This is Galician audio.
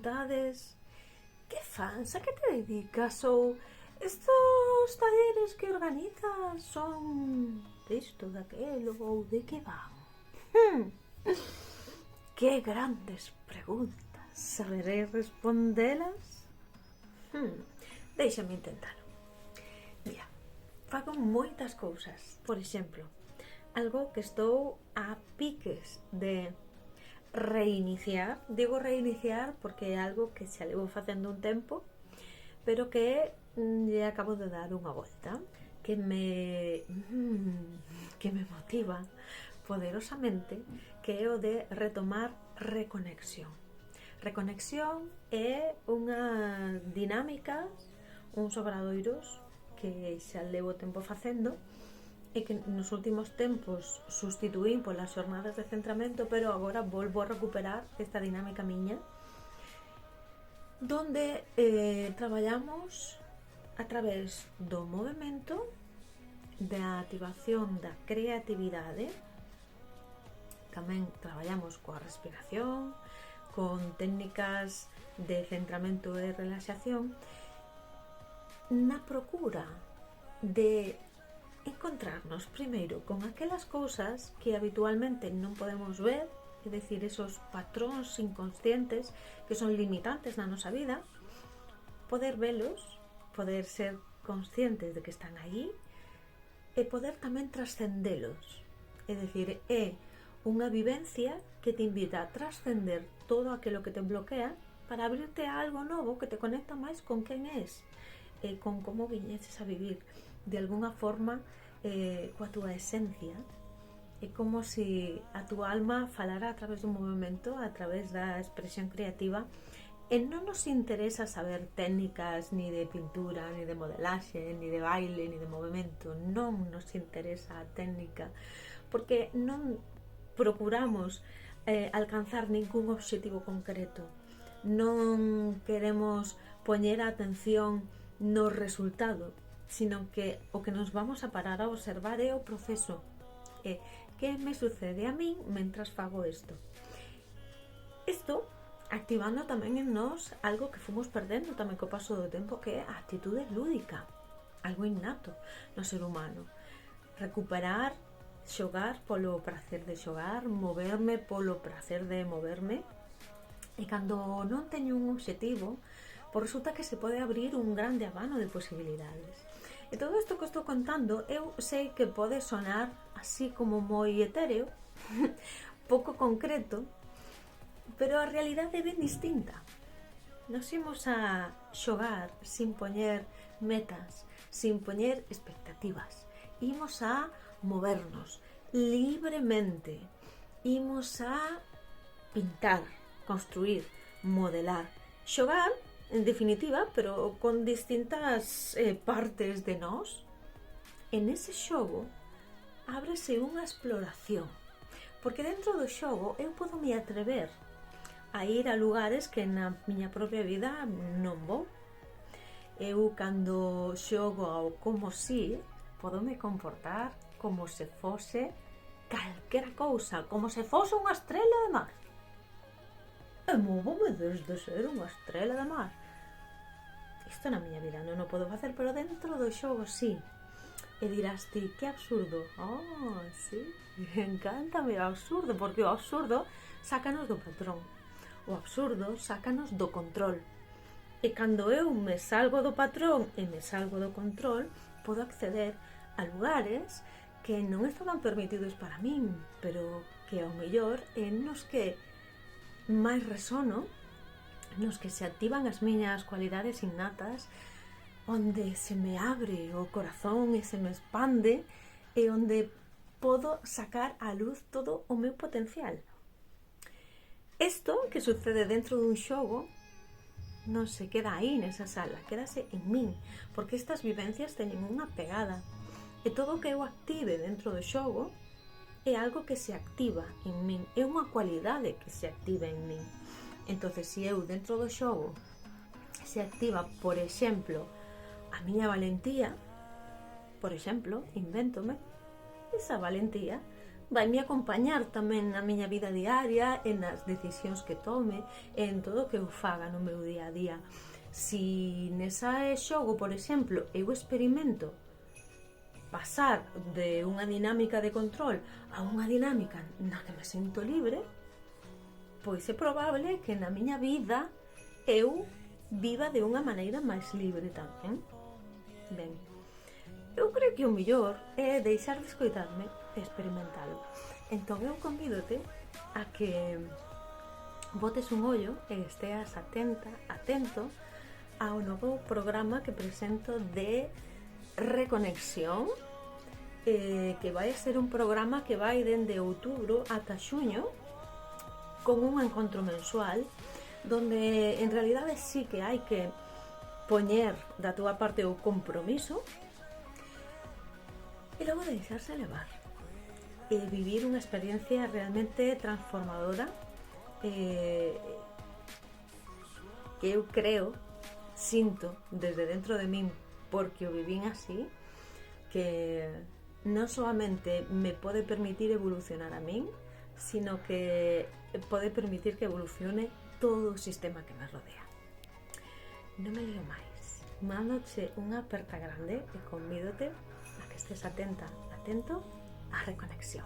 preguntades que fans, a que te dedicas ou estos talleres que organizas son disto, daquelo ou de que van? Que grandes preguntas, saberei respondelas? Déixame intentar. Mira, fago moitas cousas. Por exemplo, algo que estou a piques de reiniciar. Digo reiniciar porque é algo que xa levo facendo un tempo, pero que lle acabo de dar unha volta, que me motiva poderosamente, que é o de retomar reconexión. Reconexión é unha dinámica, uns obradoiros que xa levo tempo facendo e que nos últimos tempos sustituín polas xornadas de centramento, pero agora volvo a recuperar esta dinámica miña, donde traballamos a través do movimento, da activación da creatividade. Tamén traballamos coa respiración, con técnicas de centramento e relaxación, na procura de encontrarnos primeiro con aquelas cousas que habitualmente non podemos ver, é dicir, esos patróns inconscientes que son limitantes na nosa vida, poder velos, poder ser conscientes de que están aí e poder tamén trascendelos. É dicir, é unha vivencia que te invita a trascender todo aquilo que te bloquea para abrirte a algo novo que te conecta máis con quen és e con como viñeses a vivir de alguna forma coa túa esencia. É como se a túa alma falara a través do movimento, a través da expresión creativa, e non nos interesa saber técnicas ni de pintura, ni de modelaxe, ni de baile, ni de movimento. Non nos interesa a técnica, porque non procuramos alcanzar ningún obxectivo concreto. Non queremos poñer a atención no resultado, sino que o que nos vamos a parar a observar é o proceso. Que me sucede a min mentras fago isto? Isto activando tamén en nós algo que fomos perdendo tamén co paso do tempo, que é a actitude lúdica, algo innato no ser humano. Recuperar, xogar polo prazer de xogar, moverme polo prazer de moverme, e cando non teño un obxectivo, pois resulta que se pode abrir un grande abano de posibilidades. E todo isto que estou contando, eu sei que pode sonar así como moi etéreo, pouco concreto, pero a realidade é ben distinta. Nos imos a xogar sin poñer metas, sin poñer expectativas. Imos a movernos libremente. Imos a pintar, construir, modelar, xogar, en definitiva, pero con distintas partes de nós. En ese xogo ábrese unha exploración, porque dentro do xogo eu podo me atrever a ir a lugares que na miña propia vida non vou. Eu, cando xogo ao como si, podo me comportar como se fose calquera cousa, como se fose unha estrela de mar. E móvome desde ser unha estrela de mar. Isto na miña vida non o podo facer, pero dentro do xogo sí. E dirás ti, que absurdo. Sí, encántame o absurdo, porque o absurdo sácanos do patrón. O absurdo sácanos do control. E cando eu me salgo do patrón e me salgo do control, podo acceder a lugares que non estaban permitidos para min, pero que ao mellor é nos que máis resono, nos que se activan as miñas cualidades innatas, onde se me abre o corazón e se me expande, e onde podo sacar á luz todo o meu potencial. Isto que sucede dentro dun xogo non se queda aí nesa sala, quedase en min, porque estas vivencias teñen unha pegada, e todo o que eu active dentro do xogo é algo que se activa en min, é unha cualidade que se activa en min. Entonces, se eu dentro do xogo se activa, por exemplo, a miña valentía, por exemplo, invéntome, esa valentía vai me acompañar tamén na miña vida diaria, e nas decisións que tome, e en todo o que eu faga no meu día a día. Si nesa xogo, por exemplo, eu experimento pasar de unha dinámica de control a unha dinámica na que me sinto libre, pois é probable que na miña vida eu viva de unha maneira máis libre tamén. Ben, eu creo que o mellor é deixar de escoitarme e experimentalo. Entón eu convídote a que botes un ollo e esteas atento ao novo programa que presento de reconexión, que vai ser un programa que vai dende outubro ata xuño, con un encontro mensual, donde en realidade sí que hai que poñer da túa parte o compromiso e logo deixarse levar e vivir unha experiencia realmente transformadora, que eu creo, sinto desde dentro de min, porque o vivín así, que non solamente me pode permitir evolucionar a min, sino que pode permitir que evolucione todo o sistema que me rodea. Non me lío máis. Mándoche unha aperta grande e convídote a que estés atento á reconexión.